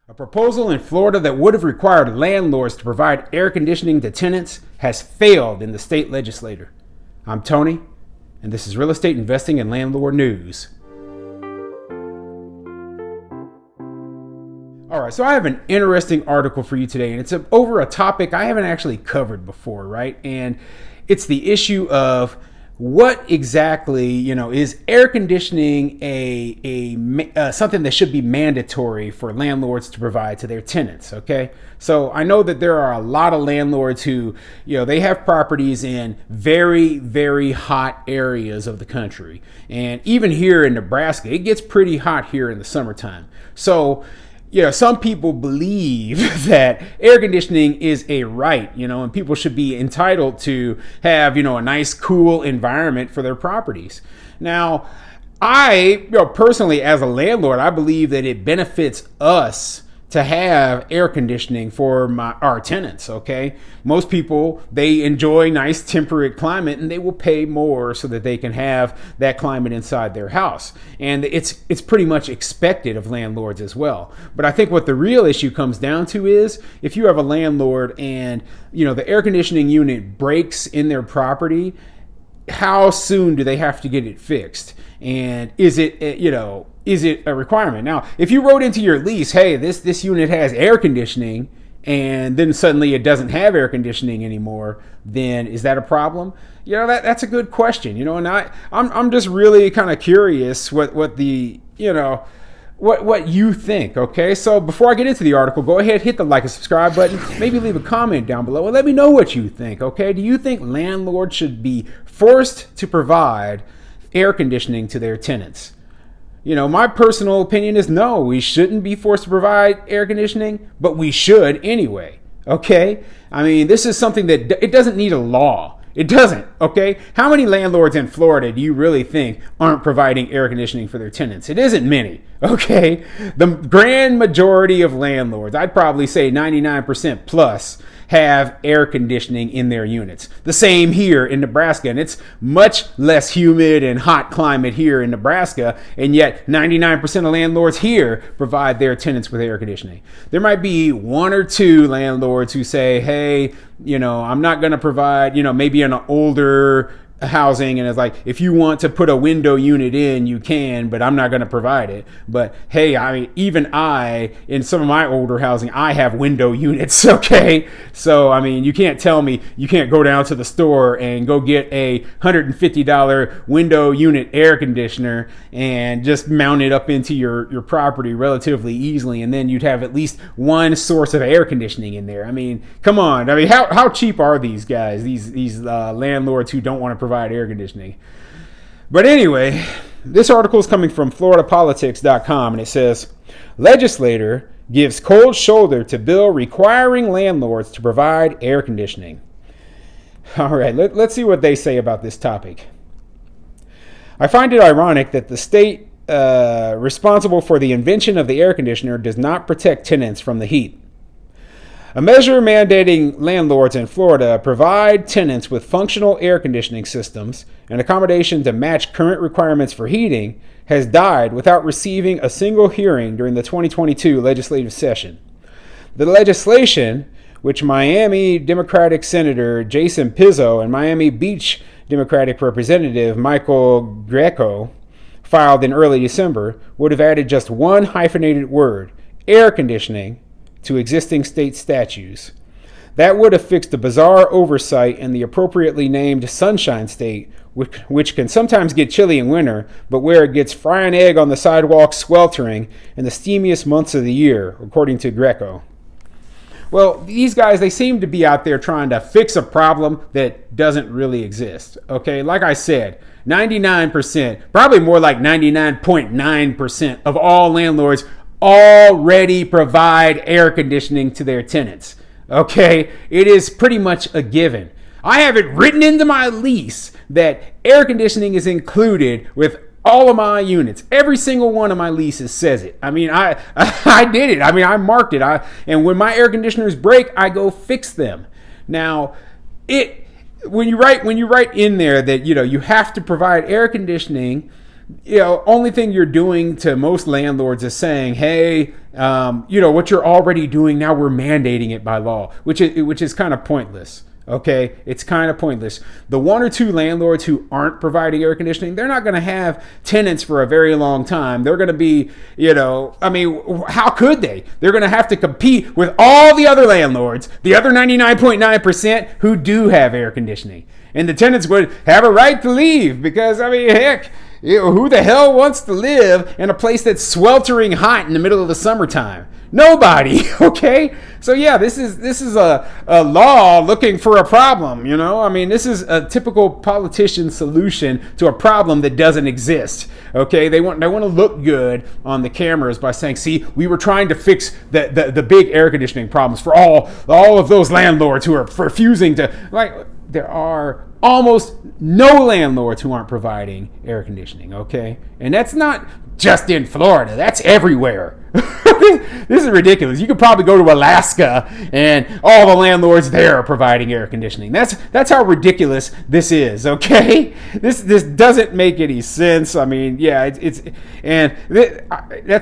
A proposal in Florida that would have required landlords to provide air conditioning to tenants has failed in the state legislature. I'm Tony, and this is Real Estate Investing and Landlord News. All right, so I have an interesting article for you today, and it's over a topic I haven't actually covered before, right? And it's the issue of what exactly, is air conditioning something that should be mandatory for landlords to provide to their tenants, okay? So I know that there are a lot of landlords who, they have properties in very, very hot areas of the country. And even here in Nebraska, it gets pretty hot here in the summertime. So some people believe that air conditioning is a right, and people should be entitled to have, a nice, cool environment for their properties. Now, I, personally, as a landlord, I believe that it benefits us to have air conditioning for our tenants, okay? Most people, they enjoy nice temperate climate and they will pay more so that they can have that climate inside their house. And it's pretty much expected of landlords as well. But I think what the real issue comes down to is if you have a landlord and, the air conditioning unit breaks in their property, how soon do they have to get it fixed? And is it a requirement? Now, if you wrote into your lease, hey, this unit has air conditioning, and then suddenly it doesn't have air conditioning anymore, then is that a problem? That's a good question. And I'm just really kind of curious what you think, okay? So before I get into the article, go ahead, hit the like and subscribe button, maybe leave a comment down below and let me know what you think, okay? Do you think landlords should be forced to provide air conditioning to their tenants? My personal opinion is no, we shouldn't be forced to provide air conditioning, but we should anyway, okay? I mean, this is something that it doesn't need a law. It doesn't, okay? How many landlords in Florida do you really think aren't providing air conditioning for their tenants? It isn't many, okay? The grand majority of landlords, I'd probably say 99% plus, have air conditioning in their units. The same here in Nebraska, and it's much less humid and hot climate here in Nebraska, and yet 99% of landlords here provide their tenants with air conditioning. There might be one or two landlords who say, hey, I'm not going to provide, maybe an older housing, and it's like, if you want to put a window unit in, you can, but I'm not going to provide it. But hey, even in some of my older housing, I have window units, okay? So you can't tell me you can't go down to the store and go get a $150 window unit air conditioner and just mount it up into your property relatively easily, and then you'd have at least one source of air conditioning in there. Come on. How cheap are these guys, these landlords who don't want to provide air conditioning? But anyway, this article is coming from floridapolitics.com, and it says, Legislator gives cold shoulder to bill requiring landlords to provide air conditioning. All right, let's see what they say about this topic. I find it ironic that the state responsible for the invention of the air conditioner does not protect tenants from the heat. A measure mandating landlords in Florida provide tenants with functional air conditioning systems and accommodation to match current requirements for heating has died without receiving a single hearing during the 2022 legislative session. The legislation, which Miami Democratic Senator Jason Pizzo and Miami Beach Democratic Representative Michael Greco filed in early December, would have added just one hyphenated word, air conditioning, to existing state statutes. That would have fixed the bizarre oversight in the appropriately named Sunshine State, which can sometimes get chilly in winter, but where it gets fry an egg on the sidewalk sweltering in the steamiest months of the year, according to Greco. Well, these guys, they seem to be out there trying to fix a problem that doesn't really exist, okay? Like I said, 99%, probably more like 99.9% of all landlords already provide air conditioning to their tenants. Okay, it is pretty much a given. I have it written into my lease that air conditioning is included with all of my units. Every single one of my leases says it. I did it. I marked it. And when my air conditioners break, I go fix them. Now, when you write in there that you have to provide air conditioning only thing you're doing to most landlords is saying, hey, what you're already doing now, we're mandating it by law, which is kind of pointless. Okay, it's kind of pointless. The one or two landlords who aren't providing air conditioning, they're not going to have tenants for a very long time. They're going to be, how could they? They're going to have to compete with all the other landlords, the other 99.9% who do have air conditioning. And the tenants would have a right to leave because, heck, who the hell wants to live in a place that's sweltering hot in the middle of the summertime? Nobody. Okay, so yeah, this is a law looking for a problem. This is a typical politician solution to a problem that doesn't exist. Okay, they want to look good on the cameras by saying, see, we were trying to fix the big air conditioning problems for all of those landlords who are refusing to, there are almost no landlords who aren't providing air conditioning, okay? And that's not just in Florida, that's everywhere. This is ridiculous. You could probably go to Alaska and all the landlords there are providing air conditioning. That's how ridiculous this is, okay? This doesn't make any sense. That's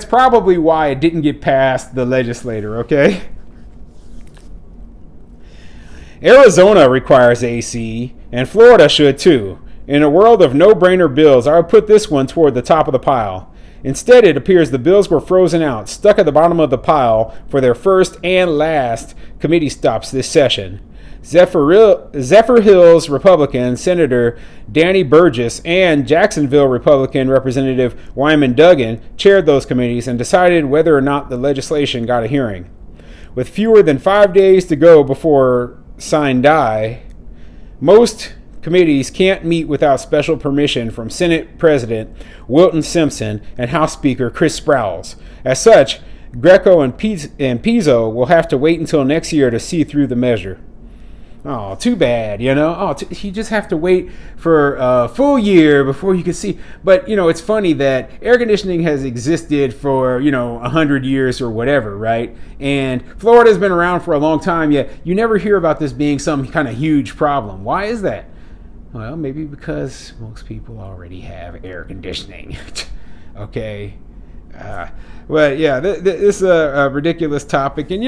probably why it didn't get past the legislator, okay? Arizona requires AC, and Florida should too. In a world of no-brainer bills, I would put this one toward the top of the pile. Instead, it appears the bills were frozen out, stuck at the bottom of the pile for their first and last committee stops this session. Zephyr Hills Republican Senator Danny Burgess and Jacksonville Republican Representative Wyman Duggan chaired those committees and decided whether or not the legislation got a hearing. With fewer than 5 days to go before sine die, most committees can't meet without special permission from Senate President Wilton Simpson and House Speaker Chris Sprowls. As such, Greco and Pizzo will have to wait until next year to see through the measure. Oh, too bad, you just have to wait for a full year before you can see. But, it's funny that air conditioning has existed for, 100 years or whatever, right? And Florida's been around for a long time, yet you never hear about this being some kind of huge problem. Why is that? Well, maybe because most people already have air conditioning. Okay. But yeah, this is a ridiculous topic. And,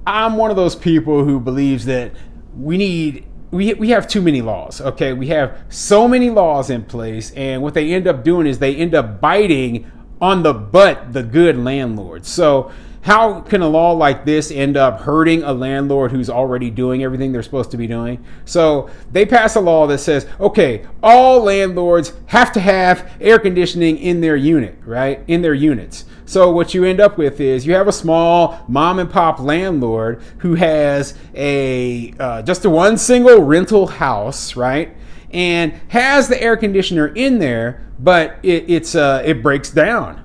I'm one of those people who believes that we have too many laws, okay? We have so many laws in place, and what they end up doing is they end up biting on the good landlords. So how can a law like this end up hurting a landlord who's already doing everything they're supposed to be doing? So they pass a law that says, okay, all landlords have to have air conditioning in their unit, right? In their units. So what you end up with is you have a small mom and pop landlord who has just one single rental house, right? And has the air conditioner in there, but it breaks down.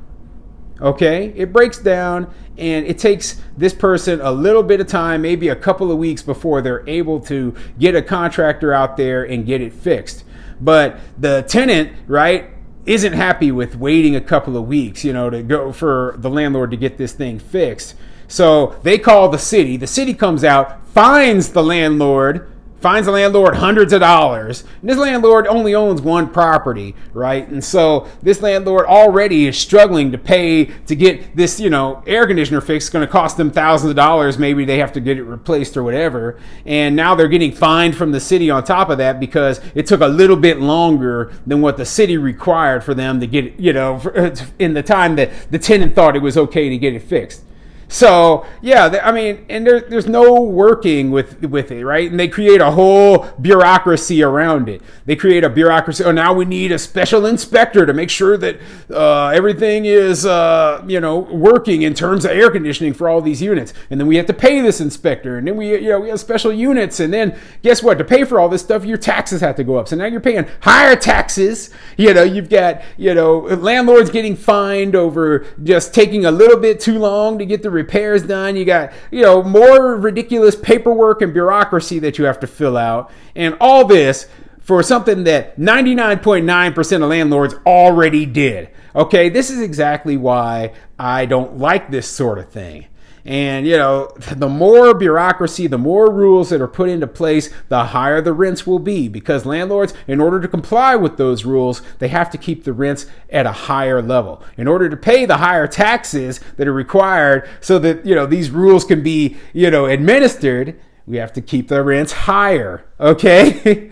Okay, it breaks down, and it takes this person a little bit of time, maybe a couple of weeks before they're able to get a contractor out there and get it fixed. But the tenant, right, isn't happy with waiting a couple of weeks, to go for the landlord to get this thing fixed. So they call the city. The city comes out, fines the landlord hundreds of dollars. And this landlord only owns one property, right? And so this landlord already is struggling to pay to get this, air conditioner fixed. It's going to cost them thousands of dollars. Maybe they have to get it replaced or whatever. And now they're getting fined from the city on top of that because it took a little bit longer than what the city required for them to get it, in the time that the tenant thought it was okay to get it fixed. So, yeah, and there's no working with it, right? And they create a whole bureaucracy around it. They create a bureaucracy. Oh, now we need a special inspector to make sure that everything is, working in terms of air conditioning for all these units. And then we have to pay this inspector. And then we have special units. And then guess what? To pay for all this stuff, your taxes have to go up. So now you're paying higher taxes. You've got, landlords getting fined over just taking a little bit too long to get the repairs done. You got, more ridiculous paperwork and bureaucracy that you have to fill out. And all this for something that 99.9% of landlords already did. Okay, this is exactly why I don't like this sort of thing. And, the more bureaucracy, the more rules that are put into place, the higher the rents will be, because landlords, in order to comply with those rules, they have to keep the rents at a higher level in order to pay the higher taxes that are required so that, these rules can be, administered. We have to keep the rents higher. Okay.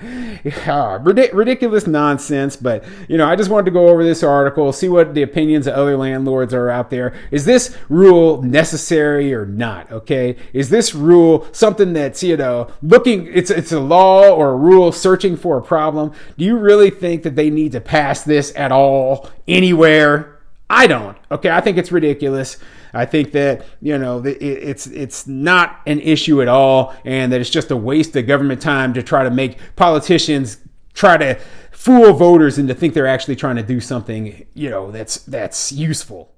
Ridiculous nonsense. But, I just wanted to go over this article, see what the opinions of other landlords are out there. Is this rule necessary or not? Okay. Is this rule something that's, it's a law or a rule searching for a problem? Do you really think that they need to pass this at all anywhere? I don't. Okay. I think it's ridiculous. I think that, it's not an issue at all, and that it's just a waste of government time to try to make politicians try to fool voters into think they're actually trying to do something, that's useful.